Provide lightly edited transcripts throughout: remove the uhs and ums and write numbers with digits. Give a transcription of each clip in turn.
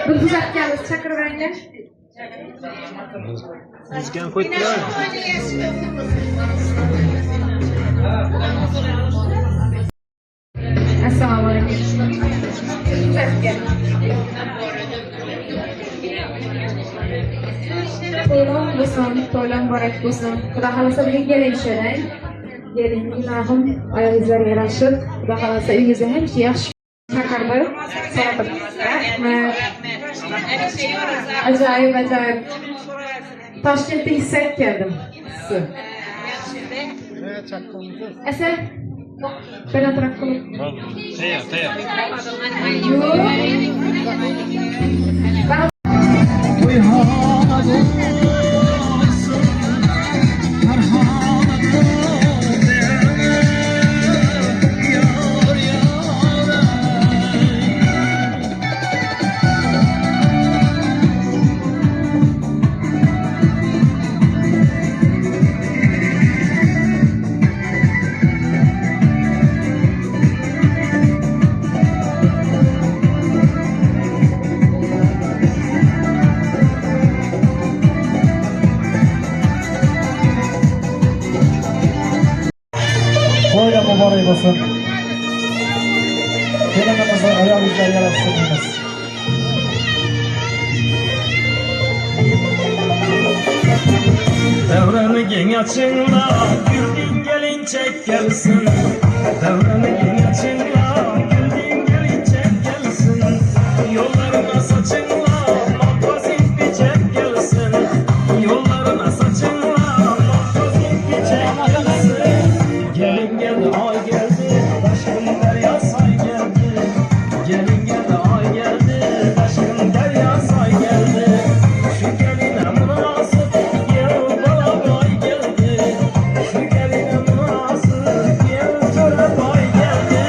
Bir uzatganız chaqirvanglar. Sizgan qo'ydilar. Assalomu alaykum. To'ylar bo'lsin, to'ylar muborak bo'lsin. Xudo xolasa birga kelishing. Keling, ilohim oyog'ingizlarga yarashib, xudo xolasa uyingizda hamisha yaxshi chaqirdi. Rahmat. Ajoyib, ajoyib. Toshkentda hissat keldim. Asa, bana bırak kılıp. Tayyor. To'ylar muborak bo'lsin. Kelinimizni oyog'ingizlarga yarashsin deymiz. Devranı gençinla güldün gelinçek gelsin. Devranı gençinla güldün gelinçek gelsin. Yollarına saçınla makbazin biçek gelsin. Yollarına saçınla makbazin biçek gelsin. Gelin geldi ay geldi, taşkın derya say geldi. Gelin geldi ay geldi, taşkın derya say geldi. Şu geline münasip gel bana bay geldi. Şu geline münasip gel töre bay geldi.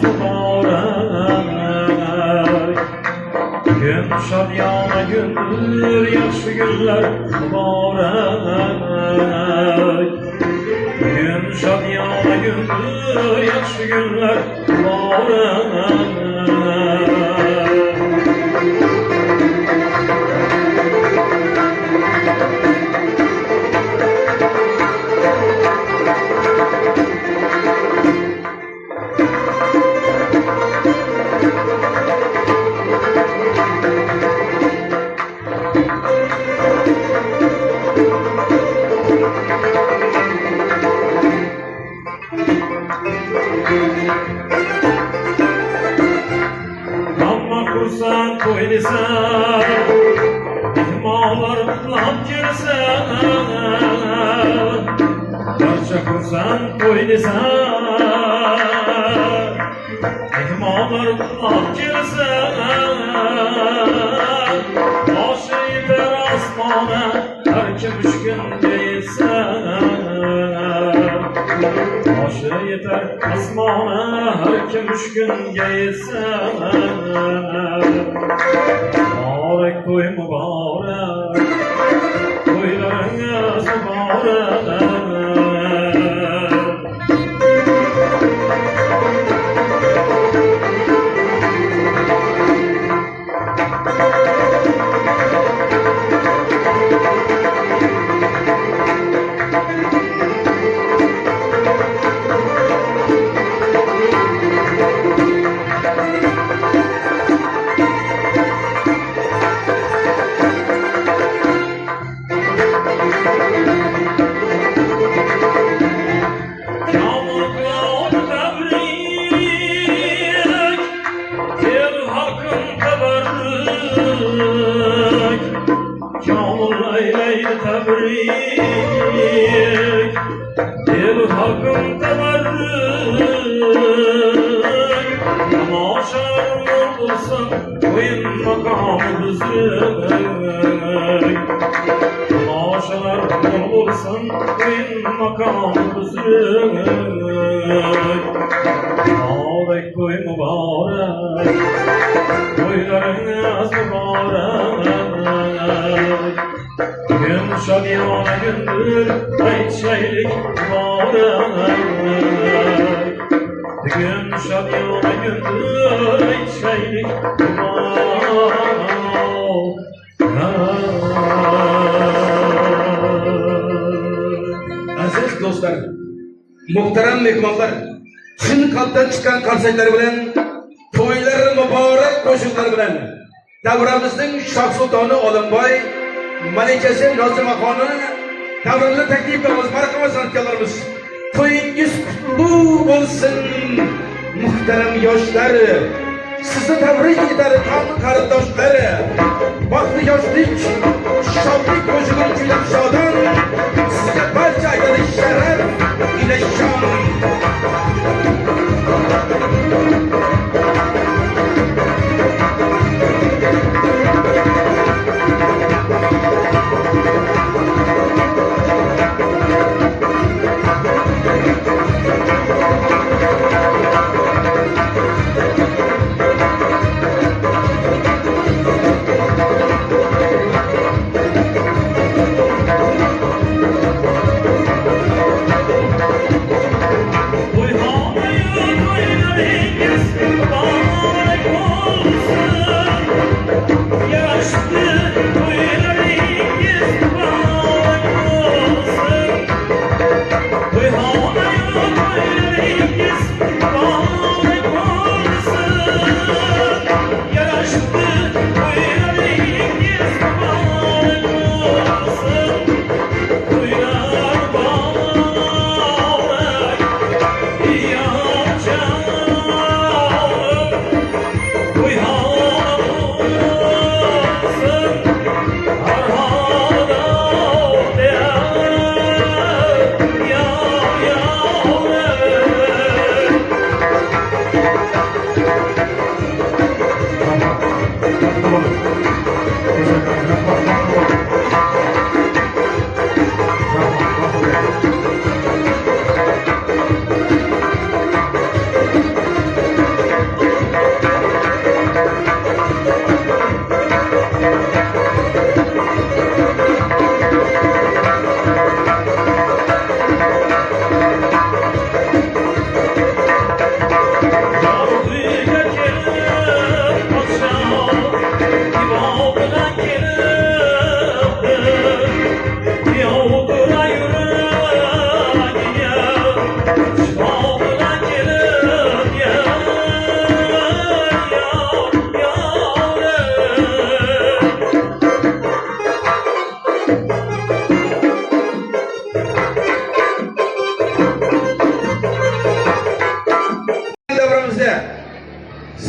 mübarek. Gün şadyana gündür, yaxşı günler mübarek. Gün şadyana gündür, yaxşı günler mübarek. Amma kursan koynisan, ihmalar utlab kelsan. Barcha kursan koynisan, ihmalar utlab kelsan. Boshi yetar osmona, har kim uch kunga yetsan. Boshi yetar osmona, har kim uch kunga yetsan. Muborak to'y muborak, to'ylaringiz muborak. Tebrik, el halkım teberrik. Tamaşar olursan oyun makamı büzük. Tamaşalar olursan oyun makamı büzük. Mübarek toy mübarek, toylarınız mübarek. Gün şadyana gündür, ayçaylık mübarek. Gün şadyana gündür, ayçaylık mübarek. Aziz do'stlar, muhtaram mehmonlar, chin qalbdan chiqqan qarsaklar bilan, to'ylar muborak qo'shiqlar bilan davramizning shoh sultoni Olimboy, malikasi Nozimaxonni davrimizga taklif qilamiz. Marhamat san'atkorlarimiz. To'yingiz qutlug' bo'lsin, muhtaram yoshlar. Sizni tabrik etar qarindoshlar. Vaqti yoshlik, shodlik qo'shig'ini kuylab shodon. Sizga barcha aytadi sharaf ila shon.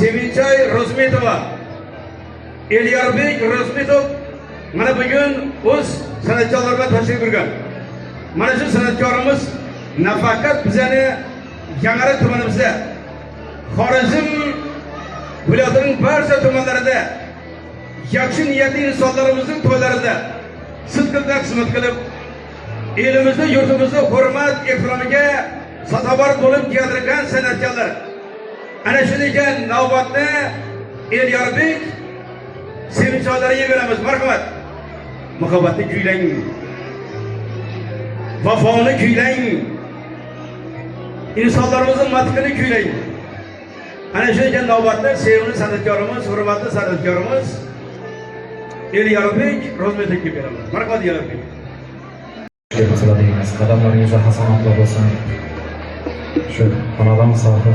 Sevinchoy Rozmetova, Elyorbek Rozmetov mana bugun o'z san'atkorlar bilan tashrif buyurgan. Mana shu san'atkorimiz nafaqat bizani Yangiora tumanimizda, Xorazm viloyatining barcha tumanlarida yaxshi niyatli insonlarimizning to'ylarida sidqidildan xizmat qilib, elimizda, yurtimizda hurmat, ehtiromiga sazovor bo'lib keltirgan san'atkorlar. Ana shunga navbatda Elyorbek Sevinchoylariga beramiz. Marhamat. Muhabbatni kuylang. Vafoni kuylang. İnsanlarımızın matkını kuylang. Ana shunga navbatda sevimli san'atkorimiz, hurmatli san'atkorimiz Elyorbek Rozmetovga beramiz. Marhamat Elyorbek. Deymiz. Qadamlaringizda hasanotlar bo'lsin. Shu xonadon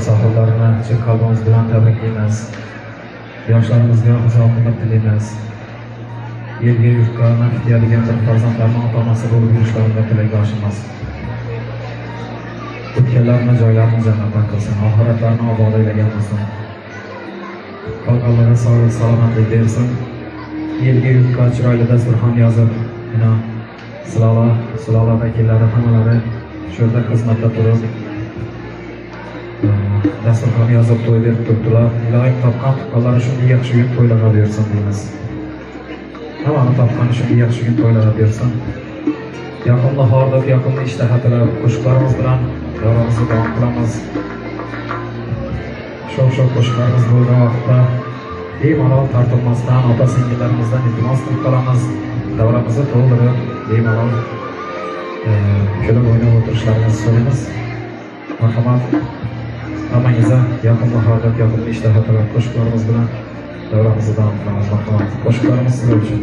sohiplarini chin qalbimiz bilan tabriklaymiz. Yoshlarimizga uzoq umr tilaymiz. Yerga yurtga naf deydigan bir farzandlarning ota-onasi bo'lib yurishlarini tilakdoshimiz. O'tganlarni joylarini jannatdan qilsin, oxiratlarini obod aylagan bo'lsin. Qolganlarga sog'lik, salomatlik bersin. Yerga yurtga chiroyli dasturxon yozib, Silola vakillari hammalari shu yerda xizmatda turib, dasturxon yozib to'y berib turibdilar. Iloyim topgan tuqqanlari shunday yaxshi kun to'ylarga bersin deymiz. Hammani topgan shunday yaxshi kun to'ylarga bersin. Yoqimli hordiq, yoqimli ishtahalar qo'shiqlarimiz bilan davomimizni davom qilamiz. Sho'x qo'shiqlarimiz bo'lgan vaqtda bemalol tartibmasdan ota-singillarimizdan iltimos qilib qolamiz. Davramizni to'ldirib, bemalol kulib o'ynab o'tirishlaringizni so'raymiz. Marhamat. Hammangizga yoqimli hordiq, yoqimli ishtahalar qo'shiqlarimiz bilan davramizni davom qilamiz. Marhamat. Qo'shiqlarimiz sizlar uchun.